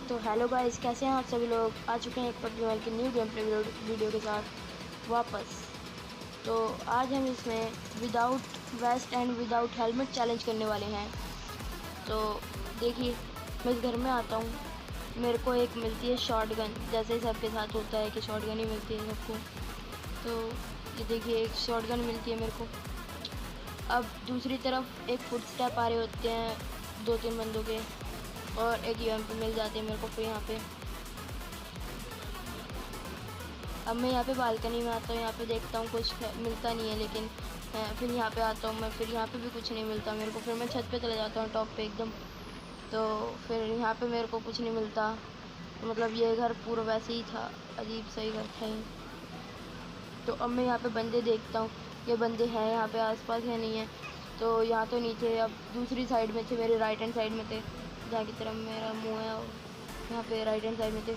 तो hello guys, कैसे हैं आप सभी लोग। आ चुके हैं एक पबजी मोबाइल की न्यू गेम प्ले वीडियो के साथ वापस। तो आज हम इसमें without vest and without helmet challenge करने वाले हैं। तो देखिए, मैं इस घर में आता हूँ, मेरे को एक मिलती है शॉटगन, जैसे ही सबके साथ होता है कि शॉटगन ही मिलती है सबको। तो ये देखिए, एक शॉटगन मिलती है मेरे को। अब दूसरी तरफ एक फुट स्टेप आ रहे होते हैं 2-3 बंदों के, और एक यूएमपी मिल जाती है मेरे को। फिर यहाँ पे अब मैं यहाँ पे बालकनी में आता हूँ, यहाँ पे देखता हूँ कुछ मिलता नहीं है, लेकिन फिर यहाँ पे आता हूँ मैं, फिर यहाँ पे भी कुछ नहीं मिलता मेरे को। फिर मैं छत पे चले जाता हूँ टॉप पे एकदम, तो फिर यहाँ पे मेरे को कुछ नहीं मिलता। तो मतलब ये घर पूरा वैसे ही था, अजीब सा ही घर था ही। तो अब मैं यहाँ पे बंदे देखता हूँ, ये बंदे हैं यहाँ पे आसपास या नहीं है। तो यहाँ तो नहीं थे, अब दूसरी साइड में थे, मेरे राइट हैंड साइड में थे, जहाँ की तरफ मेरा मुँह है यहाँ पे राइट हैंड साइड में थे।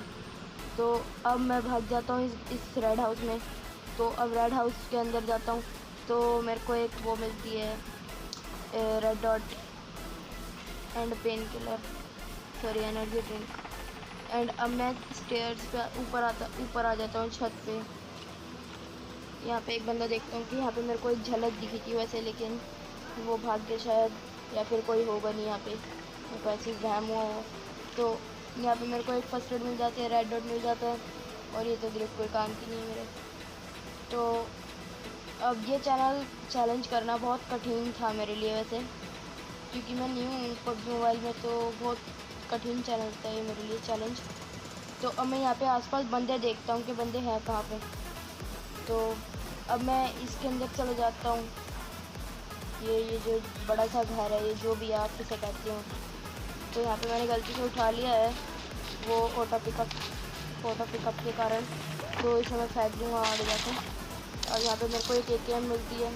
तो अब मैं भाग जाता हूँ इस रेड हाउस में। तो अब रेड हाउस के अंदर जाता हूँ, तो मेरे को एक वो मिलती है red dot and pain killer, sorry energy drink. And अब मैं स्टेयर्स पे ऊपर आ जाता हूँ छत पे। यहाँ पे एक बंदा देखता हूँ कि यहाँ पे मेरे को एक झलक दिखी थी वैसे, लेकिन वो भाग गया शायद, या फिर कोई होगा नहीं यहाँ पे, मेरे को ऐसी वहम हुआ हो। तो यहाँ पे मेरे को एक फर्स्ट एड मिल जाती है, रेड डॉट मिल जाता है, और ये तो ग्रिप कोई काम की नहीं है मेरे। तो अब ये चैलेंज करना बहुत कठिन था मेरे लिए वैसे, क्योंकि मैं न्यू हूँ पबजी मोबाइल में, तो बहुत कठिन चैलेंज था ये मेरे लिए चैलेंज। तो अब मैं यहाँ पे आसपास बंदे देखता हूँ कि बंदे हैं कहाँ पे। तो अब मैं इसके अंदर चले जाता हूँ। ये जो बड़ा सा घर है, ये जो भी आप किसे कहते हो। तो यहाँ पे मैंने गलती से उठा लिया है वो ऑटो पिकअप के कारण, तो इसे मैं फेंक दूँगा आगे जाकर। और यहाँ पे मेरे को एक AKM मिलती है।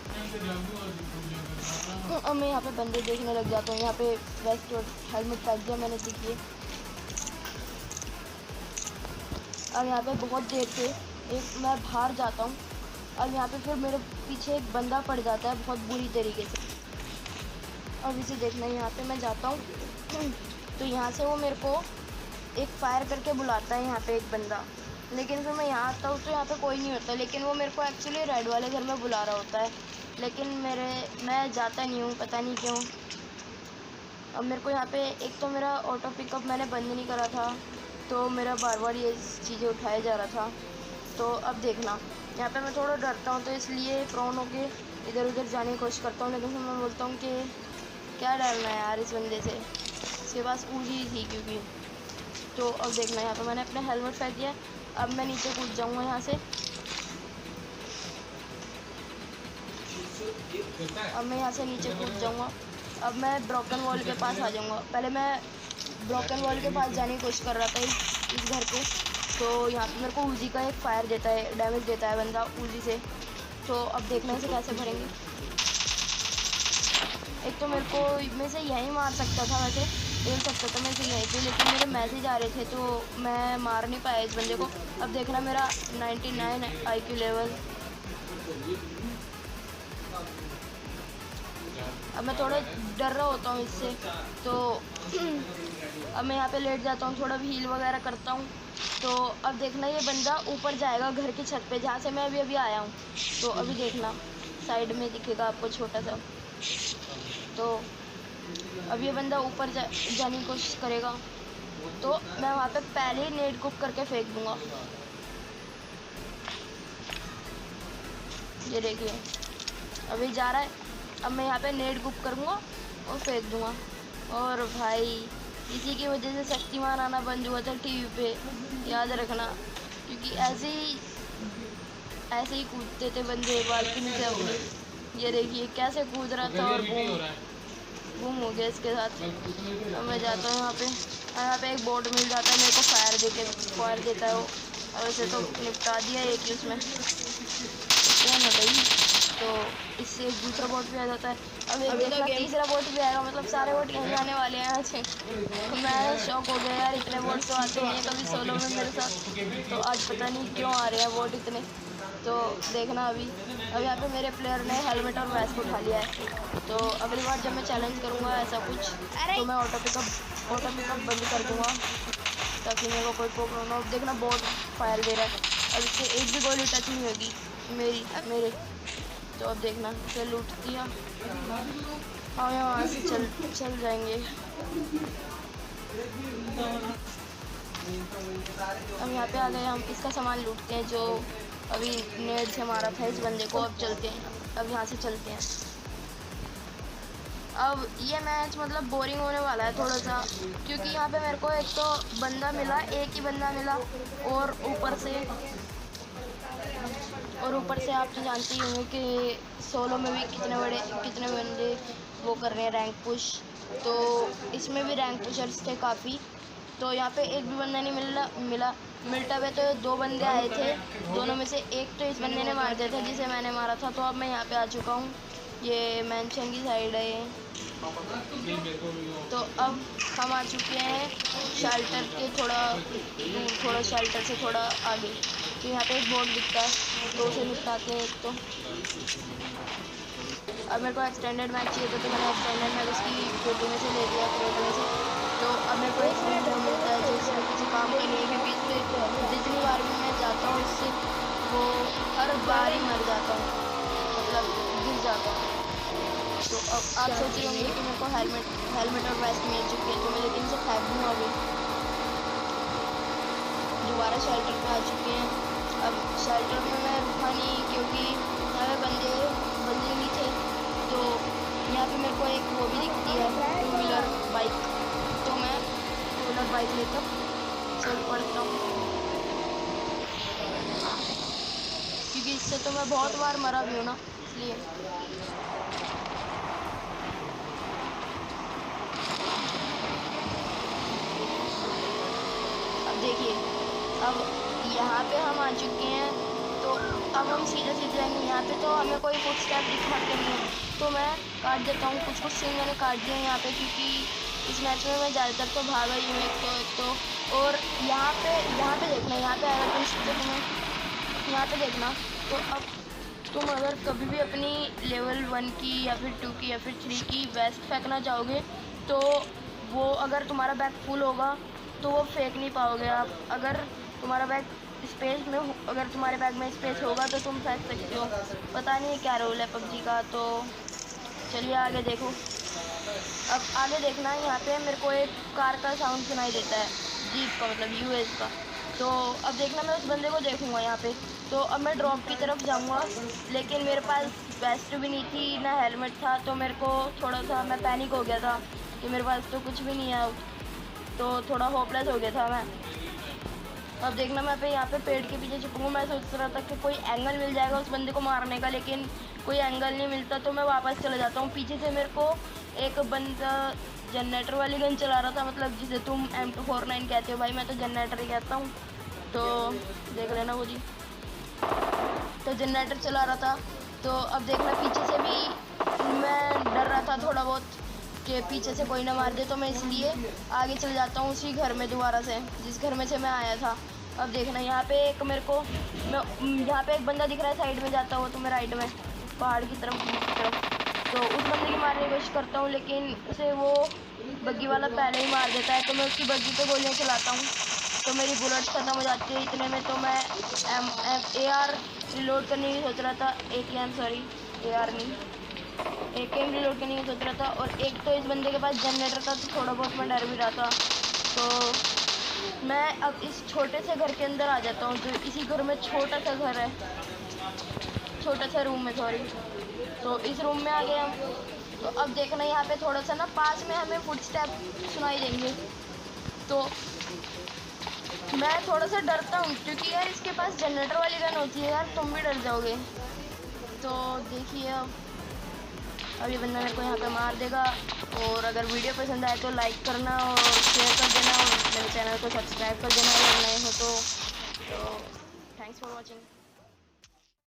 तो अब मैं यहाँ पे बंदे देखने लग जाता हूँ। यहाँ पे वेस्ट और हेलमेट फेंक दिया मैंने, देखिए। अब यहाँ पे बहुत देर से मैं बाहर जाता हूँ। अब यहाँ पे फिर मेरे पीछे एक बंदा पड़ जाता है बहुत बुरी तरीके से। अब इसे देखना, यहाँ पे मैं जाता हूँ तो यहाँ से वो मेरे को एक फायर करके बुलाता है यहाँ पे एक बंदा, लेकिन फिर मैं यहाँ आता हूँ तो यहाँ पे कोई नहीं होता, लेकिन वो मेरे को एक्चुअली रेड वाले घर में बुला रहा होता है, लेकिन मैं जाता नहीं हूँ, पता नहीं क्यों। अब मेरे को यहाँ पे एक तो मेरा ऑटो पिकअप मैंने बंद नहीं करा था, तो मेरा बार बार ये चीज़ें उठाया जा रहा था। तो अब देखना, यहाँ पे मैं थोड़ा डरता हूँ, तो इसलिए प्रोन होके इधर उधर जाने की कोशिश करता हूँ, लेकिन फिर मैं बोलता हूँ कि क्या डरना है यार इस बंदे से, इसके पास उजी थी क्योंकि। तो अब देखना, यहाँ पे मैंने अपना हेलमेट फेंक दिया। अब मैं नीचे कूद जाऊँगा यहाँ से। अब मैं यहाँ से नीचे कूद जाऊँगा। अब मैं ब्रोकन वॉल के पास आ जाऊँगा। पहले मैं ब्रोकन वॉल के पास जाने की कोशिश कर रहा था इस घर के। तो यहाँ पे मेरे को उजी का एक फायर देता है, डैमेज देता है बंदा उजी से। तो अब देखना इसे कैसे भरेंगे। एक तो मेरे को में से यहीं मार सकता था, वैसे खेल सकता था मैं इसे यहीं पे, लेकिन मेरे मैसेज आ रहे थे तो मैं मार नहीं पाया इस बंदे को। अब देखना, मेरा 99 IQ लेवल। अब मैं थोड़ा डर रहा होता हूँ इससे, तो अब मैं यहाँ पे लेट जाता हूँ, थोड़ा भी हील वगैरह करता हूँ। तो अब देखना, ये बंदा ऊपर जाएगा घर की छत पे, जहाँ से मैं अभी आया हूँ। तो अभी देखना, साइड में दिखेगा आपको छोटा सा। तो अब ये बंदा ऊपर जाने की कोशिश करेगा, तो मैं वहाँ पे पहले ही नेट कुक करके फेंक दूँगा। ये देखिए, अभी जा रहा है। अब मैं यहाँ पे नेट कुक करूँगा और फेंक दूँगा। और भाई, इसी की वजह से शक्तिमान आना बंद हुआ था टीवी पे, याद रखना, क्योंकि ऐसे ही कूदते थे बंदे बालकनी से अपनी। ये देखिए कैसे कूद रहा था, और बूम हो गया इसके साथ। अब मैं जाता हूँ यहाँ पे एक बोट मिल जाता है मेरे को, फायर देता है वो। और वैसे तो निपटा दिया एक ही उसमें, क्या ना भाई। तो इससे एक दूसरा बोट भी आ जाता है। अब एक देखना, तीसरा बोट भी आएगा, मतलब सारे बोट यहीं आने वाले हैं यहाँ से। तो मैं शॉक हो गया यार, इतने बोट तो आते नहीं है कभी सोलो में मेरे साथ, तो आज पता नहीं क्यों आ रहे हैं बोट इतने। तो देखना, अब यहाँ पे मेरे प्लेयर ने हेलमेट और वेस्ट उठा लिया है। तो अगली बार जब मैं चैलेंज करूँगा ऐसा कुछ, तो मैं ऑटो पिकअप बंद कर दूँगा। ताकि मेरे को कोई प्रॉब्लम ना हो। देखना बहुत फायर दे रहा है, अब इससे एक भी गोली टच नहीं होगी मेरे। तो अब देखना इसे लूट दिया। हाँ यहाँ से चल जाएंगे। अब यहाँ पे आ गए, हम इसका सामान लूटते हैं जो अभी नेट से मारा था इस बंदे को। अब चलते हैं, अब यहाँ से चलते हैं। अब ये मैच मतलब बोरिंग होने वाला है थोड़ा सा, क्योंकि यहाँ पे मेरे को एक तो बंदा मिला, एक ही बंदा मिला, और ऊपर से आप तो जानते ही होंगे कि सोलो में भी कितने बंदे वो कर रहे हैं रैंक पुश। तो इसमें भी रैंक पुशर्स थे काफ़ी। तो यहाँ पे एक भी बंदा नहीं मिलता हुए तो 2 बंदे आए थे, दोनों में से एक तो इस बंदे ने मार दिया था जिसे मैंने मारा था। तो अब मैं यहाँ पे आ चुका हूँ, ये मैंशन की साइड है ये। तो अब हम आ चुके हैं शेल्टर के थोड़ा शेल्टर से थोड़ा आगे। तो यहाँ पे एक बोर्ड दिखता है, तो उसे निपटाते हैं एक तो। अब मेरे को एक्सटेंडेड मैच चाहिए था, तो मैंने एक्सटेंडेड मैच उसकी फोटो में से ले लिया, क्रेट में से। तो अब मेरे को एक सिलेंडर मिलता है जिसमें किसी काम का नहीं है, क्योंकि इससे जितनी बार भी मैं जाता हूँ इससे वो हर बार ही मर जाता हूँ, मतलब गिर जाता हूँ। तो अब आप सोच रहे होंगे कि मेरे को हेलमेट और वेस्ट मिल चुकी है, तो मैं लेकिन इसे फेंक दूँगा। अभी दोबारा शेल्टर पे आ चुके हैं। अब शेल्टर में मैं रुका नहीं, क्योंकि यहाँ पे बंदे नहीं थे। तो यहाँ पे मेरे को एक वो भी दिखती है 2 व्हीलर बाइक, तो मैं 2 व्हीलर बाइक लेकर चल पड़ता हूँ, क्योंकि इससे तो मैं बहुत बार मरा भी हूँ ना, इसलिए। देखिए अब यहाँ पे हम आ चुके हैं, तो अब हम सीधे जाएंगे। यहाँ पे तो हमें कोई फुट स्टेप दिखाते नहीं है, तो मैं काट देता हूँ। कुछ सीन मैंने काट दिए यहाँ पे, क्योंकि इस मैच में मैं ज़्यादातर तो भागा ही हूँ एक तो। और यहाँ पे देखना, यहाँ पे अगर तुम यहाँ पे देखना, तो अब तुम अगर कभी भी अपनी लेवल 1 की या फिर 2 की या फिर 3 की वेस्ट फेंकना चाहोगे, तो वो अगर तुम्हारा बैग फुल होगा तो वो फेंक नहीं पाओगे आप। अगर तुम्हारा बैग अगर तुम्हारे बैग में स्पेस होगा तो तुम फेंक सकते हो। पता नहीं क्या रूल है पबजी का। तो चलिए आगे देखो। अब आगे देखना है, यहाँ पे मेरे को एक कार का साउंड सुनाई देता है, जीप का, मतलब यूएस का। तो अब देखना मैं उस बंदे को देखूँगा यहाँ पे। तो अब मैं ड्रॉप की तरफ जाऊँगा, लेकिन मेरे पास वेस्ट भी नहीं थी ना हेलमेट था, तो मेरे को थोड़ा सा मैं पैनिक हो गया था कि मेरे पास तो कुछ भी नहीं है, तो थोड़ा होपलेस हो गया था मैं। अब देखना मैं यहाँ पे पेड़ के पीछे छुपूँगा। मैं सोच रहा था कि कोई एंगल मिल जाएगा उस बंदे को मारने का, लेकिन कोई एंगल नहीं मिलता, तो मैं वापस चले जाता हूँ। पीछे से मेरे को एक बंदा जनरेटर वाली गन चला रहा था, मतलब जिसे तुम M249 कहते हो, भाई मैं तो जनरेटर ही कहता हूँ। तो देख लेना वो जी, तो जनरेटर चला रहा था। तो अब देखना पीछे से भी मैं डर रहा था थोड़ा बहुत कि पीछे से कोई ना मार दे, तो मैं इसलिए आगे चले जाता हूँ उसी घर में दोबारा से, जिस घर में से मैं आया था। अब देखना यहाँ पे एक मेरे को यहाँ पे एक बंदा दिख रहा है साइड में जाता हुआ, तो मैं राइट में पहाड़ की तरफ तो उस बंदे की मारने की कोशिश करता हूँ, लेकिन उसे वो बग्गी वाला पहले ही मार देता है। तो मैं उसकी बग्गी पे गोलियाँ चलाता हूँ, तो मेरी बुलेट ख़त्म हो जाती है इतने में। तो मैं AR रिलोड करने की सोच रहा था, AR नहीं, AK रिलोड करने की सोच रहा था। और एक तो इस बंदे के पास जनरेटर था, तो थोड़ा बहुत मैं डर भी रहा था। तो मैं अब इस छोटे से घर के अंदर आ जाता हूँ, जो इसी घर में छोटा सा घर है, छोटा सा रूम है, सॉरी। तो इस रूम में आ गए हम। तो अब देखना यहाँ पे थोड़ा सा ना पास में हमें फुटस्टेप सुनाई देंगे, तो मैं थोड़ा सा डरता हूँ, क्योंकि यार इसके पास जनरेटर वाली गन होती है, यार तुम भी डर जाओगे। तो देखिए अब ये बंदा मेरे को यहाँ पे मार देगा। और अगर वीडियो पसंद आए तो लाइक करना और शेयर कर देना, और मेरे चैनल को सब्सक्राइब कर देना अगर नए हो तो। Thanks for watching.